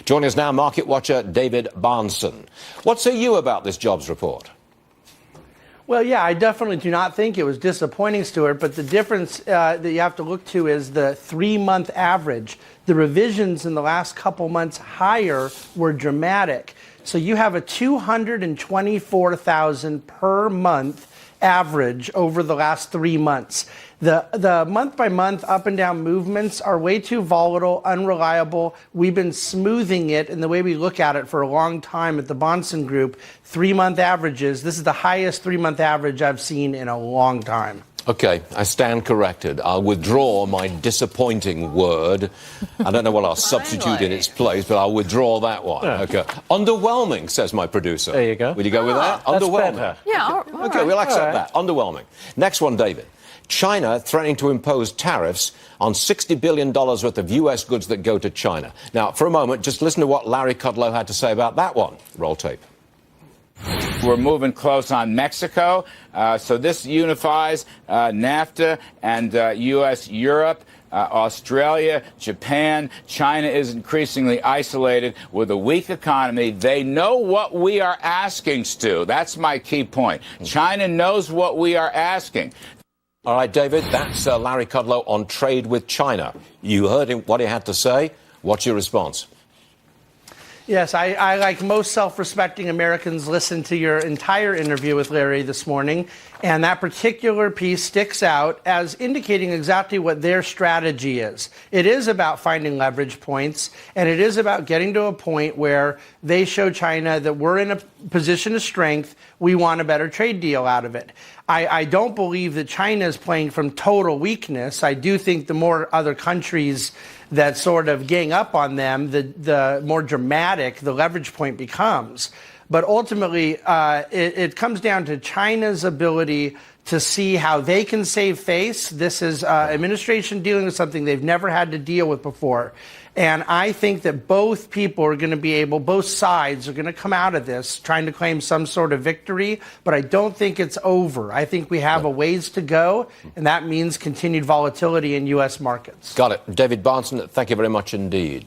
Joining us now, market watcher David Bahnsen. What say you about this jobs report? Well, yeah, I definitely do not think it was disappointing, Stuart, but the difference that you have to look to is the 3-month average. The revisions in the last couple months higher were dramatic. So you have a 224,000 per month average over the last 3 months. The month-by-month up and down movements are way too volatile, unreliable. We've been smoothing it in the way we look at it for a long time at the Bahnsen Group. 3-month averages, this is the highest 3-month average I've seen in a long time. Okay, I stand corrected. I'll withdraw my disappointing word. I don't know what I'll substitute in its place, but I'll withdraw that one. Yeah. Okay. Underwhelming, says my producer. There you go. Will you go with that? That's Underwhelming. Better. Yeah. Okay, we'll accept that. Underwhelming. Next one, David. China threatening to impose tariffs on $60 billion worth of U.S. goods that go to China. Now, for a moment, just listen to what Larry Kudlow had to say about that one. Roll tape. We're moving close on Mexico, so this unifies NAFTA and U.S.-Europe. Australia, Japan, China is increasingly isolated with a weak economy. They know what we are asking, Stu. That's my key point. China knows what we are asking. All right, David, that's Larry Kudlow on trade with China. You heard him, what he had to say. What's your response? Yes, I, like most self-respecting Americans, listened to your entire interview with Larry this morning, and that particular piece sticks out as indicating exactly what their strategy is. It is about finding leverage points, and it is about getting to a point where they show China that we're in a position of strength, we want a better trade deal out of it. I don't believe that China is playing from total weakness. I do think the more other countries that sort of gang up on them, the more dramatic the leverage point becomes. But ultimately, it comes down to China's ability to see how they can save face. This is administration dealing with something they've never had to deal with before. And I think that both people are going to be able, both sides are going to come out of this trying to claim some sort of victory, but I don't think it's over. I think we have a ways to go, and that means continued volatility in U.S. markets. Got it. David Bahnsen, thank you very much indeed.